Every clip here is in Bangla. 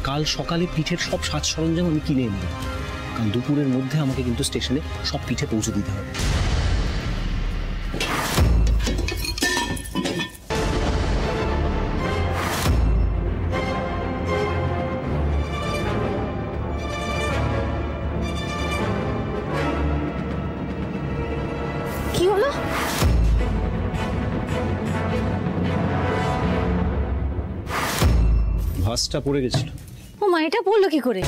কাল সকালে পিঠের সব সাজ সরঞ্জাম আমি কিনে নেব, কাল দুপুরের মধ্যে আমাকে কিন্তু স্টেশনে সব পিঠে পৌঁছে দিতে হবে। কি হলো? ভাসটা পড়ে গেছিল। ও মা, এটা বললো কি করে?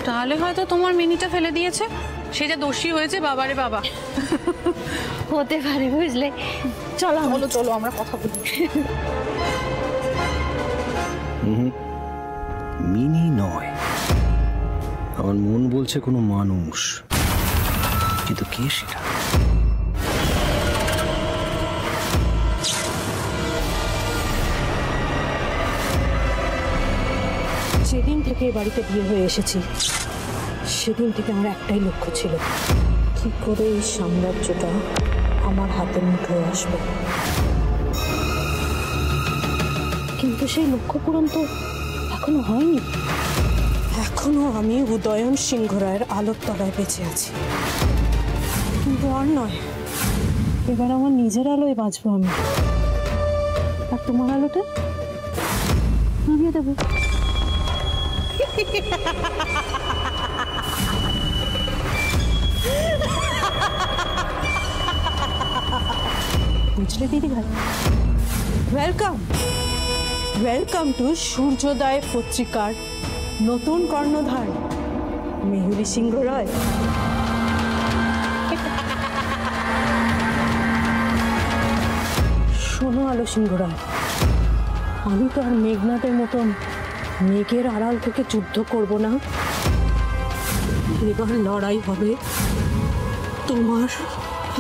তাহলে হয়তো তোমার মিনিটা ফেলে দিয়েছে, সে যে দোষী হয়েছে। বাবারে বাবা, হতে পারে, বুঝলে। চলো চলো চলো আমরা কথা বলি। মিনি নয়, আমার মন বলছে কোনো মানুষ, কিন্তু কে সেটা? যেদিন থেকে এই বাড়িতে বিয়ে হয়ে এসেছি সেদিন থেকে আমার একটাই লক্ষ্য ছিল, কি করে এই সাম্রাজ্যটা আমার হাতের মুঠোয় আসবে। কিন্তু সেই লক্ষ্য পূরণ তো এখনো হয়নি। এখনো আমি উদয়ন সিংহ রায়ের আলোর তলায় বেঁচে আছি, কিন্তু আর নয়, এবার আমার নিজের আলোয় বাঁচবো আমি। আর তোমার আলোটা আমিও দেবো। বুঝলে দিদি ভাই? ওয়েলকাম টু সূর্যোদয় পত্রিকার নতুন কর্ণধার মেহুলি সিংহ রায়। শোনো আলো সিংহ রায়, আমি তো আর মেঘনাথের মতন মেঘের আড়াল থেকে যুদ্ধ করব না। এবার লড়াই হবে তোমার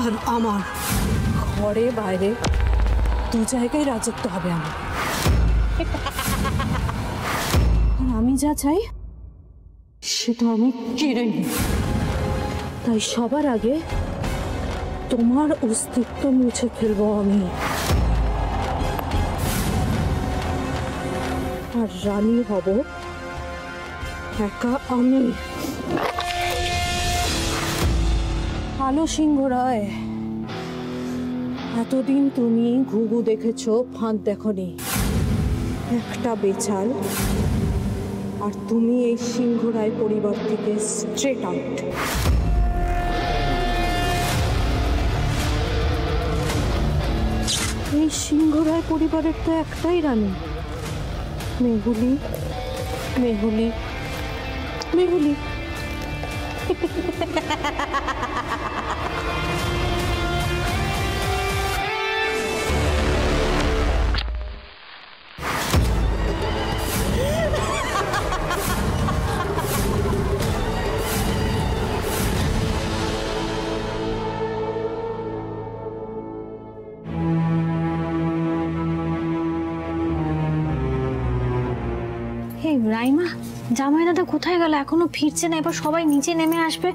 আর আমার, ঘরে বাইরে দু জায়গায় রাজত্ব হবে আমার। আর আমি যা চাই সেটা আমি কেড়ে নিই। তাই সবার আগে তোমার অস্তিত্ব মুছে ফেলবো আমি, আর রানী হব একা আমি। আলো সিংহ রায়, এতদিন তুমি ঘুঘু দেখেছো, ফাঁদ দেখনি। একটা বেচাল, আর তুমি এই সিংহ রায় পরিবার থেকে স্ট্রেট আউট। এই সিংহ রায় পরিবারের তো একটাই রানী, মেহুলি। মেহুলি মেহুলি রাইমা, জামাই দাদা কোথায় গেল? এখনো ফিরছে না। এবার সবাই নিচে নেমে আসবে,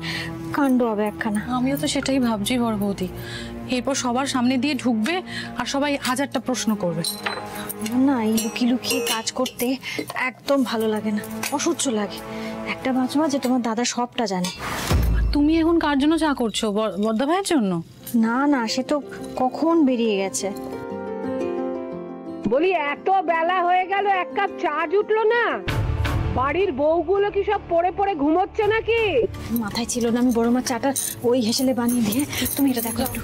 কাণ্ড হবে একখানা। আমিও তো সেটাই ভাবছি বড় বৌদি। এরপর সবার সামনে দিয়ে ঢুকবে আর সবাই হাজারটা প্রশ্ন করবে। না, এই লুকিয়ে লুকিয়ে কাজ করতে একদম ভালো লাগে না, অসহ্য লাগে। একটা বাঁচবা যে তোমার দাদা সবটা জানে। তুমি এখন কার জন্য চা করছো? বড়দা ভাইয়ের জন্য? না না, সে তো কখন বেরিয়ে গেছে। বলি এত বেলা হয়ে গেল, এক কাপ চা জুটলো না? বাড়ির বউগুলো কি সব পড়ে পড়ে ঘুমোচ্ছে নাকি? মাথায় ছিল না, আমি বড় মার চাটা ওই হেসেলে বানিয়ে দিয়ে। তুমি এটা দেখো একটু।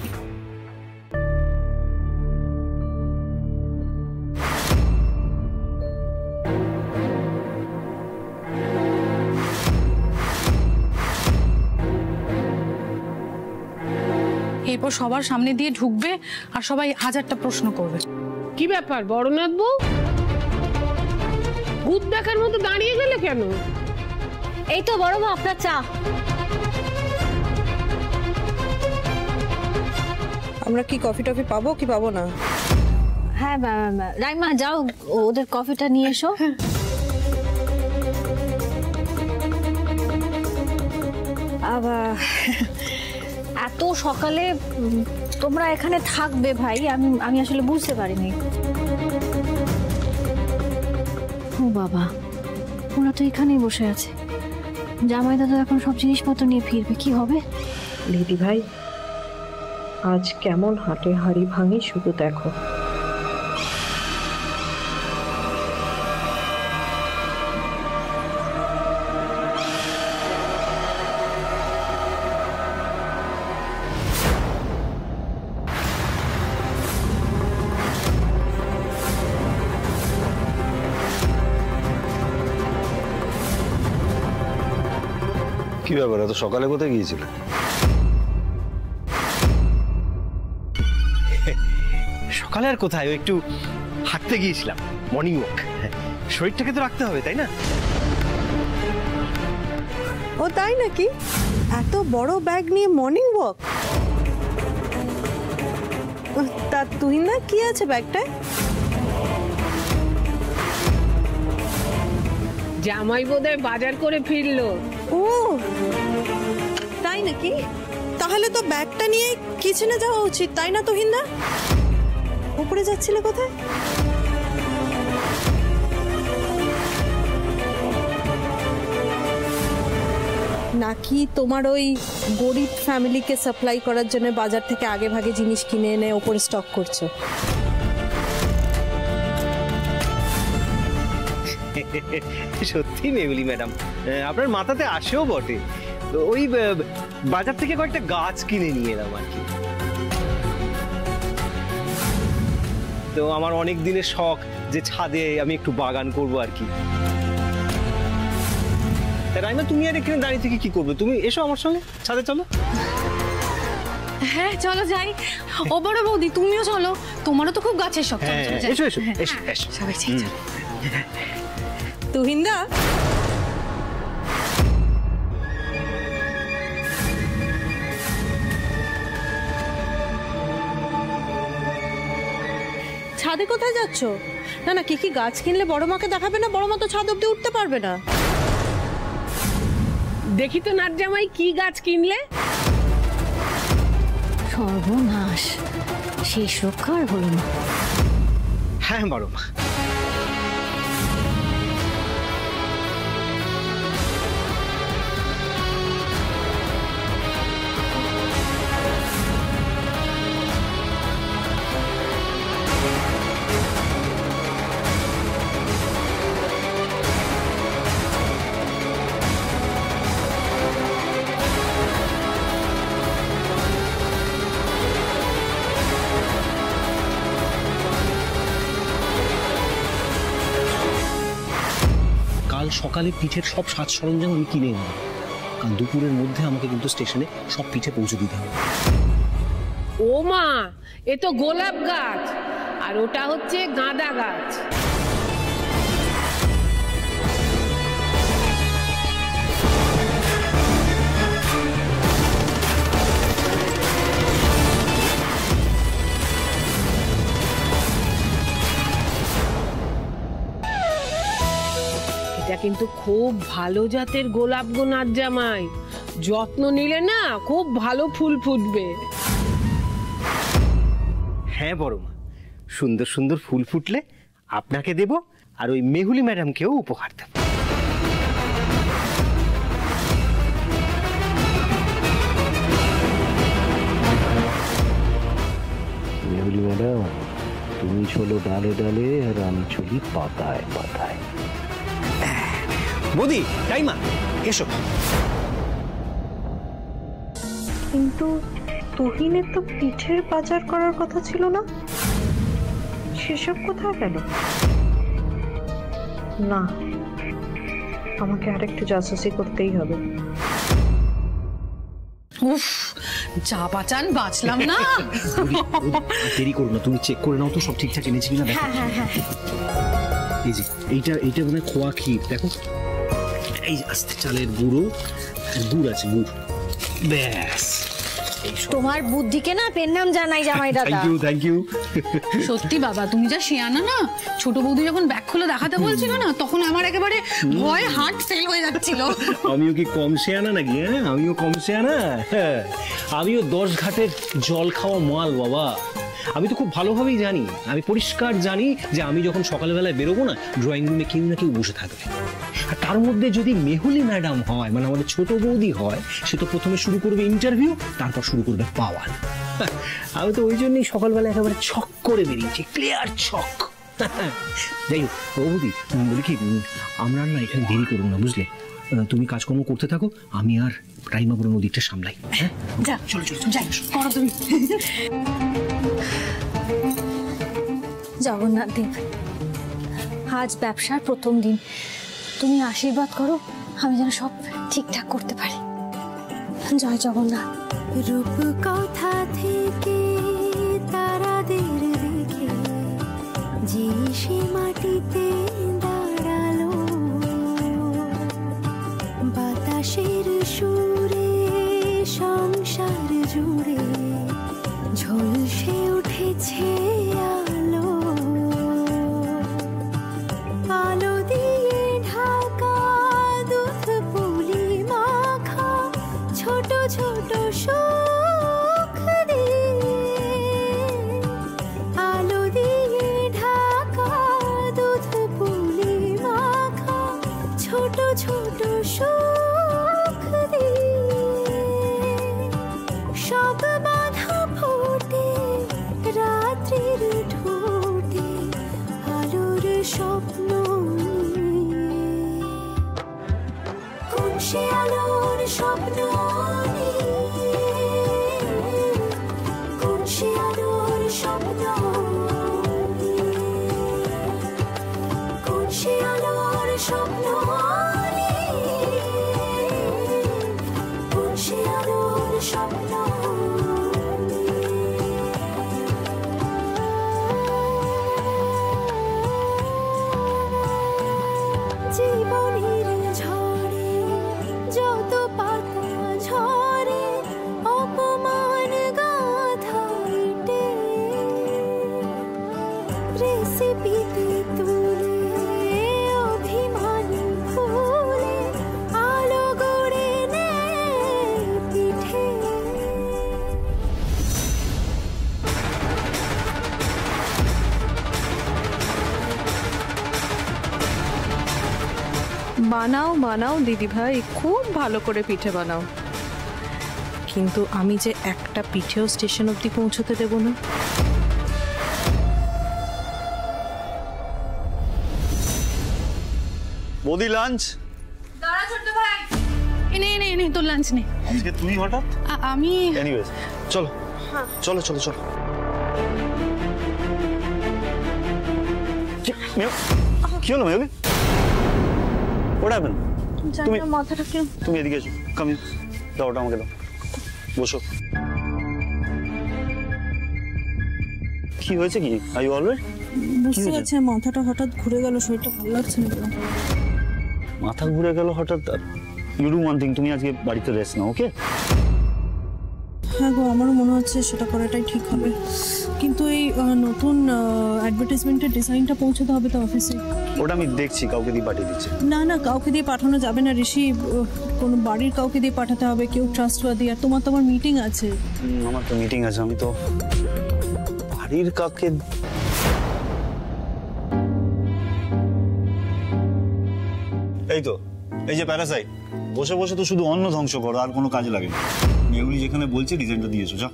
এরপর সবার সামনে দিয়ে ঢুকবে আর সবাই হাজারটা প্রশ্ন করবে। কি ব্যাপার বড়নাথ বউ, ভূত দেখার মতো দাঁড়িয়ে গেলে কেন? এই তো বড় মা, আপনার চা। আমরা কি কফি টফি পাবো কি পাবো না? হ্যাঁ রাইমা, যাও ওদের কফিটা নিয়ে এসো। আবার এত সকালে তোমরা এখানে থাকবে ভাই, আমি আসলে বুঝতে পারিনি। ও বাবা, ওরা তো এখানেই বসে আছে। জামাই দাদা এখন সব জিনিসপত্র নিয়ে ফিরবে, কি হবে? দিদি ভাই, আজ কেমন হাটে হাড়ি ভাঙি শুধু দেখো। কি ব্যাপার, এত সকালে কোথায় গিয়েছিলে? সকালে আর কোথায়, একটু হাঁটতে গিয়েছিলাম, মর্নিং ওয়াক। শরীরটাকে তো রাখতে হবে, তাই না? ও তাই নাকি? এত বড় ব্যাগ নিয়ে মর্নিং ওয়াক? তা তুই না, কি আছে ব্যাগটায়? জামাই বোধহয় বাজার করে ফিরলো। ও তাই নাকি? তাহলে তো ব্যাগটা নিয়ে কিচেনে যাওয়া উচিত, তাই না তুহিনদা? উপরে যাচ্ছিলে কোথায়? নাকি তোমার ওই গরিব ফ্যামিলিকে সাপ্লাই করার জন্য বাজার থেকে আগে ভাগে জিনিস কিনে এনে ওপরে স্টক করছো? সত্যি মেহুলি ম্যাডাম, আপনার মাথাতে আসেও বটে। তো ওই বাজার থেকে কয়েকটা গাছ কিনে নিয়ে এলাম আর কি। তো আমার অনেক দিনের শখ যে ছাদে আমি একটু বাগান করব আর কি। রাইমা, তুমি আর এখানে দাঁড়িয়ে থেকে কি করবে? তুমি এসো আমার সঙ্গে, ছাদে চলো। হ্যাঁ চলো যাই। ও বড় বৌদি, তুমিও চলো, তোমারও তো খুব গাছের শখ। চলো, চলো, যাই। এসো এসো এসো এসো। সবাই যাই, চলো। তুহিনদা, ছাদে কোথায় যাচ্ছ? না না, কি কি গাছ কিনলে বড় মাকে দেখাবে না? বড় মা তো ছাদ অব্দি উঠতে পারবে না। দেখি তো নাট জামাই, কি গাছ কিনলে? সর্বনাশ, শেষ রক্ষা আর হলো না। হ্যাঁ বড় মা। কাল সকালে পিঠের সব সাজ সরঞ্জাম আমি কিনে নেব, কারণ দুপুরের মধ্যে আমাকে কিন্তু স্টেশনে সব পিঠে পৌঁছে দিতে হবে। ও মা, এ তো গোলাপ গাছ, আর ওটা হচ্ছে গাঁদা গাছ। এটা কিন্তু খুব ভালো জাতের গোলাপ গো নাট জামাই, যত্ন নিলে না খুব ভালো ফুল ফুটবে। হ্যাঁ বড় মা, সুন্দর সুন্দর ফুল ফুটলে আপনাকে দেব, আর ওই মেহুলি ম্যাডামকেও উপহার দেব। মেহুলি ম্যাডাম, তুমি চলো ডালে ডালে আর আমি চলি পাতায় পাতায়। বৌদি, রাইমা, এসো। কিন্তু তুহিনের তো পিঠের বাজার করার কথা ছিল না, সেসব কোথায় গেল? না, আমাকে আরেকটু জাসুসি করতেই হবে। উফ, যা বাঁচান বাঁচলাম না। দেরি করো না, তুমি চেক করে নাও তো সব ঠিকঠাক এনেছি কিনা দেখো। এই যে এইটা মানে খোয়া ক্ষীর, দেখো এই আস্তে চালের গুঁড়ো, গুড় আছে, গুড়, ব্যাস তোমার বুদ্ধিকে না পেন নাম জানাই জামাই দাদা। থ্যাংক ইউ সত্যি বাবা, তুমি যা শিয়ানা না। ছোট বৌদি যখন ব্যাগ খুলে দেখাতে বলছিল না, তখন আমার একেবারে ভয়ে হার্ট ফেল হয়ে যাচ্ছিল। আমিও কি কম শেয়ানা নাকি? হ্যাঁ, আমিও কম শেয়ানা। হ্যাঁ, আমিও 10 ঘাটের জল খাওয়া মাল বাবা। আমি তো খুব ভালোভাবেই জানি, আমি পরিষ্কার জানি যে আমি যখন সকালবেলায় বেরোবো না, ড্রয়িং রুমে কেউ না কেউ বসে থাকবে। আর তার মধ্যে যদি মেহুলি ম্যাডাম হয়, মানে আমাদের ছোট বৌদি হয়, সে তো প্রথমে শুরু করবে ইন্টারভিউ, তারপর শুরু করবে পাওয়ার। আমি তো ওই জন্যই সকালবেলা একেবারে ছক করে বেরিয়েছি, ক্লিয়ার ছক। যাই হোক বৌদি, বলি কি, আমরা না এখানে দেরি করবো না, বুঝলে? তুমি কাজকর্ম করতে থাকো, আমি আর রাইমাপুরের নদীটা সামলাই। হ্যাঁ, যা, চলো চলো যাই, করো তুমি। জগন্নাথ দেব, আজ ব্যবসার প্রথম দিন, তুমি আশীর্বাদ করো আমি যেন সব ঠিকঠাক করতে পারি। জয় জগন্নাথ। রূপ কথা থেকে তারাদের দেখে যে সে মাটিতে দাঁড়ালো, বাতাসের সুরে সংসার জুড়ে ঝলসে উঠেছে আলো, আলো দিয়ে ঢাকা দুধ পুলি মাখা ছোট ছোট সুখ দিয়ে, আলো দিয়ে ঢাকা দুধ পুলি মাখা ছোট ছোট সুখ দিয়ে, সব বাধা ফুটে রাত্রির ঠোঁটে আলোর স্বপ্ন নিয়ে, কোন সে আলোর স্বপ্ন নিয়ে, কোন সে আলোর স্বপ্ন নিয়ে, কোন সে আলোর স্বপ্ন নিয়ে, কোন সে আলোর স্বপ্ন জীবনের ঝড়ে যত পাতা ঝরে অপমান গাথা ইটে, রেসিপিতে তুলে অভিমান ফুলে আলো গড়ে নেয় পিঠে। বানাও বানাও দিদি ভাই, খুব ভালো করে পিঠে বানাও, কিন্তু আমি যে একটা পিঠেও স্টেশন অবধি পৌঁছতে দেব না। বৌদি লাঞ্চ। দাঁড়া ছোট ভাই, এনে এনে এনে তোর লাঞ্চ নে। আজকে তুমি হঠাৎ? আমি এনিওয়েজ চলো চলো চলো চলো। কি হলো মেহুলি? What happened? তুমি মাথাটা কেউ তুমি এদিকে এসো, কাম হিয়ার, দাও ওটা আমাকে দাও, বসো। কি হয়েছে কি? Are you all right? বুঝতে পারছি, মাথাটা হঠাৎ ঘুরে গেল, শরীরটা ভালো লাগছে না। মাথা ঘুরে গেল হঠাৎ? ইউ ডু ওয়ান থিং, তুমি আজকে বাড়িতে রেস্ট নাও, ওকে? হ্যাঁ গো, আমারও মনে হচ্ছে সেটা করাটাই ঠিক হবে, কিন্তু এই নতুন অ্যাডভার্টাইজমেন্টের ডিজাইনটা পৌঁছাতে হবে তো অফিসে। ওটা আমি দেখছি, কাউকে দিয়ে পাঠিয়ে দিচ্ছি। না না, কাউকে দিয়ে পাঠানো যাবে না ঋষি, কোনো বাড়ির কাউকে দিয়ে পাঠাতে হবে, কেউ ট্রাস্টওয়ার্দি। আর তোমার তো আমার মিটিং আছে। আমার তো মিটিং আছে, আমি তো বাড়ির কাউকে। এই তো, এই যে প্যারাসাইট, বসে বসে তো শুধু অন্ন ধ্বংস করো, আর কোনো কাজে লাগে না। মেহুলি যেখানে বলছে ডিজাইনটা দিয়েছো, যাও।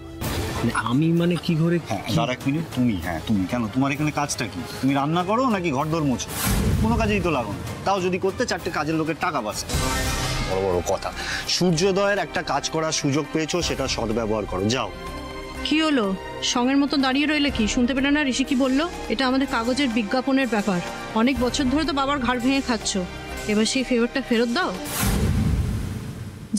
আমি মানে কি করে? হ্যাঁ, দাঁড়া 1 মিনিট। তুমি, হ্যাঁ তুমি কেন, তোমার এখানে কাজটা কি? তুমি রান্না করো নাকি ঘরদোর মোছো? কোনো কাজেই তো লাগো না, তাও যদি করতে 4টে কাজের লোকের টাকা বাঁচে। বড় বড় কথা। সূর্যোদয়ের একটা কাজ করার সুযোগ পেয়েছো, সেটা সদ্ব্যবহার করো, যাও। কি হলো, সঙ্গের মতো দাঁড়িয়ে রইলে কি? শুনতে পেলে না ঋষি কি বললো? এটা আমাদের কাগজের বিজ্ঞাপনের ব্যাপার। অনেক বছর ধরে তো বাবার ঘাড় ভেঙে খাচ্ছ, এবার সেই ফেভারটা ফেরত দাও,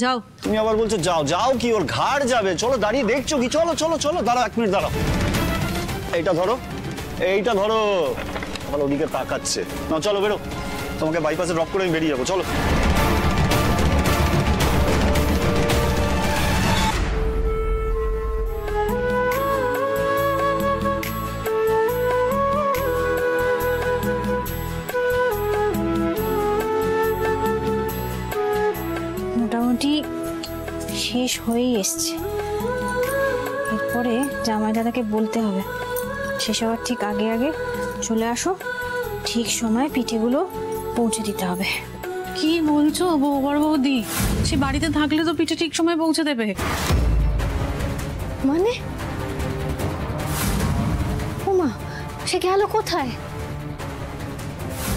যাও। তুমি আবার বলছো যাও যাও, কি ওর ঘাড় যাবে? চলো, দাঁড়িয়ে দেখছো কি? চলো চলো চলো, দাঁড়াও 1 মিনিট, দাঁড়াও। এইটা ধরো, এইটা ধরো। আমার ওদিকে তাকাচ্ছে না, চলো বেরো, তোমাকে বাইপাসে ড্রপ করে আমি বেরিয়ে যাবো, চলো। শেষ হয়েই এসছে। এরপরে জামাই দাদাকে বলতে হবে শেষ হওয়ার ঠিক আগে আগে চলে আসো, ঠিক সময় পিঠেগুলো পৌঁছে দিতে হবে। কি বলছো বড় বৌদি? সে বাড়িতে থাকলে তো পিঠে ঠিক সময় পৌঁছে দেবে। মানে ওমা, সে গেল কোথায়?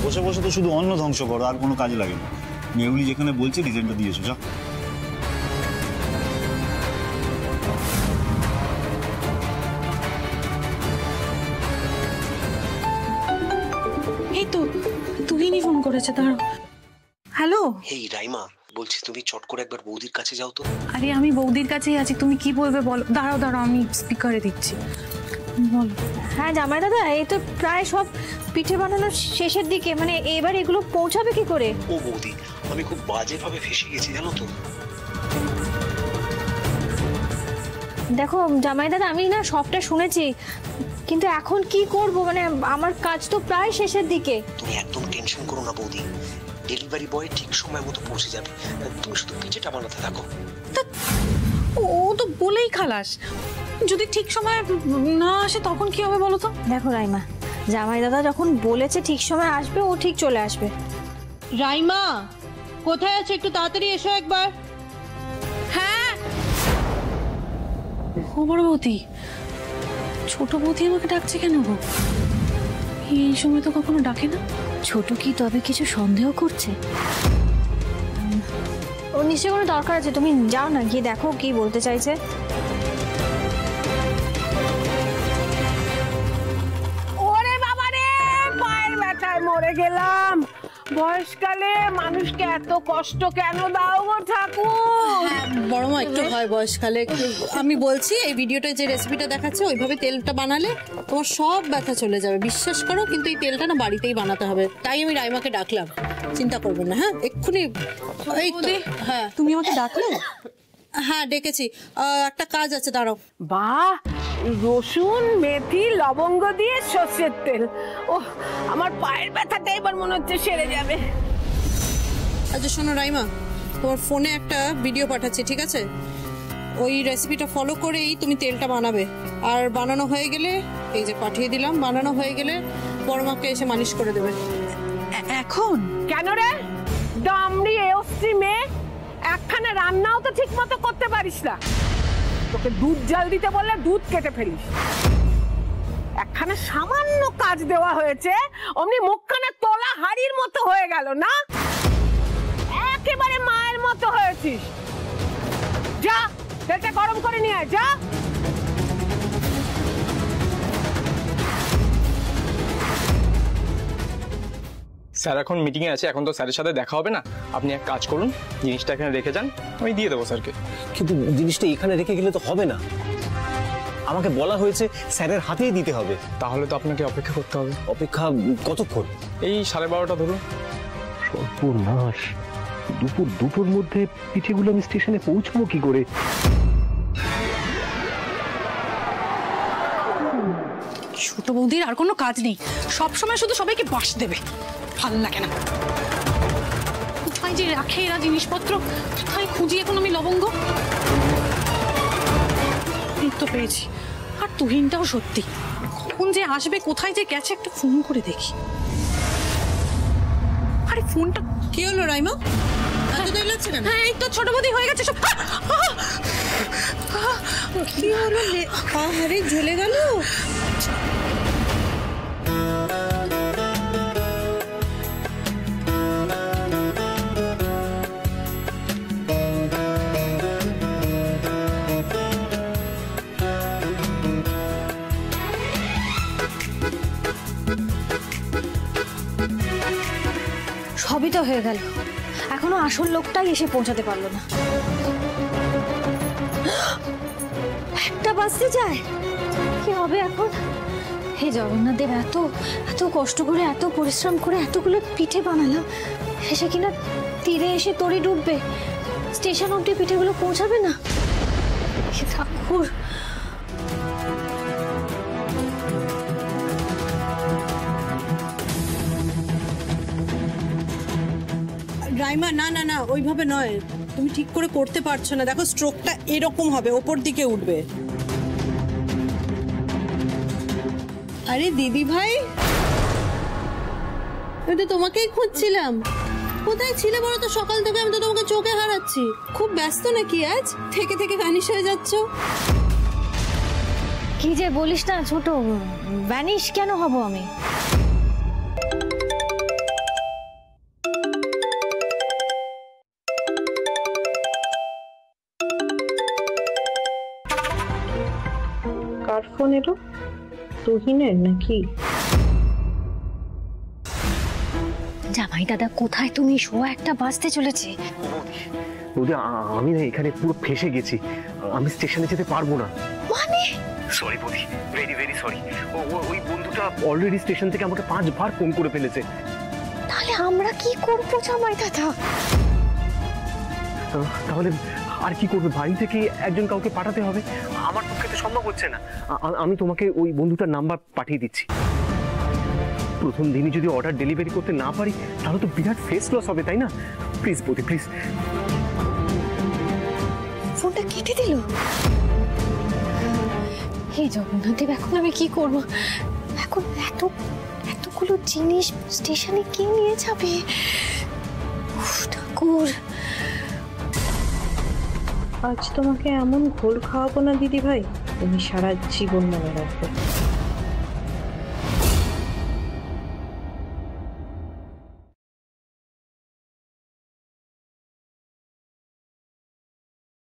বসে বসে তো শুধু অন্ন ধ্বংস করো, আর কোনো কাজে লাগে না। মেহুলি যেখানে বলছে ডিজাইনটা দিয়েছো, যা। এই তো তুহিনই ফোন করেছে, দাঁড়াও। হ্যালো। এই রাইমা, বলছি তুমি চট করে একবার বৌদির কাছে যাও তো। আরে আমি বৌদির কাছেই আছি, তুমি কি বলবে বলো। দাঁড়াও দাঁড়াও, আমি স্পিকারে দিচ্ছি, বলো। হ্যাঁ জামাই দাদা, এই তো প্রায় সব পিঠে বানানোর শেষের দিকে, মানে এবার এগুলো পৌঁছাবে কি করে? ও বৌদি, আমি খুব বাজেভাবে ফেসে গেছি জানো তো। দেখো জামাই দাদা, আমি না সবটা শুনেছি, কিন্তু এখন কি করব, মানে আমার কাজ তো প্রায় শেষের দিকে। তুমি একদম টেনশন করো না বৌদি, ডেলিভারি বয় ঠিক সময় মতো পৌঁছে যাবে, তুমি শুধু পিঠেটা বানাতে থাকো। ও তো বলেই খালাস, যদি ঠিক সময় না আসে তখন কি হবে বলো তো? দেখো রাইমা, জামাই দাদা যখন বলেছে ঠিক সময় আসবে, ও ঠিক চলে আসবে। রাইমা কোথায় আছো? একটু তাড়াতাড়ি এসো একবার। হ্যাঁ। ও বড় বৌদি, ছোট বৌদি আমাকে ডাকছে কেন গো? এই সময় তো কখনো ডাকে না। ছোট কি তবে কিছু সন্দেহ করছে? ও নিশ্চয়ই কোনো দরকার আছে, তুমি যাও না, গিয়ে দেখো কি বলতে চাইছে। ওরে বাবা রে, পায়ের ব্যথায় মরে গেলাম। বয়সকালে মানুষকে এত কষ্ট কেন দাও গো ঠাকুর? বড় মা একটু হয় বয়সকালে। আমি বলছি এই ভিডিওটা যে রেসিপিটা দেখাচ্ছে ওইভাবে তেলটা বানালে তোমার সব ব্যথা চলে যাবে, বিশ্বাস করো। কিন্তু এই তেলটা না বাড়িতেই বানাতে হবে, তাই আমি রাইমাকে ডাকলাম। চিন্তা করবেন না, হ্যাঁ এক্ষুনি। এই তো, হ্যাঁ তুমি আমাকে ডাকলে? হ্যাঁ ডেকেছি, একটা কাজ আছে, দাঁড়াও। বাহ, রসুন মেথি লবঙ্গ দিয়ে সর্ষের তেল। ওহ, আমার পায়ের ব্যথাটা এবার মনে হচ্ছে সেরে যাবে। আচ্ছা শোনো রাইমা, তোমার ফোনে একটা ভিডিও পাঠাচ্ছি, ঠিক আছে? ওই রেসিপিটা ফলো করেই তুমি তেলটা বানাবে। আর বানানো হয়ে গেলে এই যে পাঠিয়ে দিলাম, বানানো হয়ে গেলে বড় মাকে এসে মালিশ করে দেবে। এখন কেন রে দামড়ি এসছি মেয়ে, একখানা রান্নাও তো ঠিক মতো করতে পারিস না। তোকে দুধ জাল দিতে বললে দুধ কেটে ফেলিস। একখানা সামান্য কাজ দেওয়া হয়েছে, অমনি মুখখানা তোলা হাড়ির মতো হয়ে গেল না। একেবারে মায়ের মতো হয়েছিস। যা তেলটা গরম করে নিয়ে আয়, যা। স্যার এখন মিটিংয়ে আছে, এখন তো স্যারের সাথে দেখা হবে না। আপনি এক কাজ করুন, জিনিসটা এখানে রেখে যান, আমি দিয়ে দেবো স্যারকে। কিন্তু জিনিসটা এখানে রেখে গেলে তো হবে না, আমাকে বলা হয়েছে স্যারের হাতেই দিতে হবে। তাহলে তো আপনাকে অপেক্ষা করতে হবে। অপেক্ষা কতক্ষণ? এই 12:30 ধরুন। সর্বনাশ, দুপুর 2টোর মধ্যে পিঠেগুলো আমি স্টেশনে পৌঁছবো কি করে? ছোট বৌদির আর কোনো কাজ নেই, সবসময় শুধু সবাইকে বাস দেবে, ভালো লাগে না। কোথায় যে রাখে এরা জিনিসপত্র, কোথায় খুঁজি এখন আমি লবঙ্গ। এই তো পেয়েছি। আর তুহিনটাও সত্যি, কখন যে আসবে, কোথায় যে গেছে, একটা ফোন করে দেখি। আরে ফোনটা কি হলো রাইমা, এত দেরি লাগছে কেন? হ্যাঁ এই তো ছোট বৌদি হয়ে গেছে সব। কি হলো? আরে ঝুলে গেল। সবই তো হয়ে গেল, এখনো আসল লোকটাই এসে পৌঁছাতে পারলো না। একটা বাজতে যায়, কি হবে এখন? হে জগন্নাথ দেব, এত এত কষ্ট করে, এত পরিশ্রম করে এতগুলো পিঠে বানালাম, এসে কিনা তীরে এসে তরি ডুববে, স্টেশন অব্দি পিঠেগুলো পৌঁছাবে না। হে ঠাকুর। রাইমা না না না, ওইভাবে নয়, তুমি ঠিক করে করতে পারছো না। দেখো স্ট্রোকটা এরকম হবে, ওপর দিকে উঠবে। আরে দিদি ভাই, আমি তো তোমাকেই খুঁজছিলাম। কোথায় ছিলে বলো তো? সকাল থেকে আমি তো তোমাকে চোখে হারাচ্ছি। খুব ব্যস্ত নাকি আজ? থেকে থেকে ভ্যানিশ হয়ে যাচ্ছ। কি যে বলিস না ছোট, ভ্যানিশ কেন হব আমি? কার ফোন এলো? তুহিনের নাকি? জামাই দাদা কোথায় তুমি? 1:15 বাজতে চলেছে। বৌদি আমি না এখানে পুরো ফেসে গেছি, আমি স্টেশনে যেতে পারবো না। মানে সরি বৌদি, ভেরি ভেরি সরি। ওই বন্ধুটা অলরেডি স্টেশন থেকে আমাকে 5 বার ফোন করে ফেলেছে। তাহলে আমরা কি করবো জামাই দাদা? তাহলে আর কি করবে? বাড়ি থেকে একজন কাউকে পাঠাতে হবে, আমার পক্ষে তো সম্ভব হচ্ছে না। আমি তোমাকে ওই বন্ধুটার নাম্বার পাঠিয়ে দিচ্ছি। প্রথম দিনই যদি অর্ডার ডেলিভারি করতে না পারি তাহলে তো বিরাট ফেস লস হবে, তাই না? প্লিজ বৌদি প্লিজ। ফোনটা কেটে দিল। হে জগন্নাথ দেব, এখন আমি কি করব? এখন এতগুলো জিনিস স্টেশনে কে নিয়ে যাবে? ঠাকুর, আজ তোমাকে এমন ঘোল খাওয়াবো না দিদি ভাই, তুমি সারা জীবন মনে রাখবে।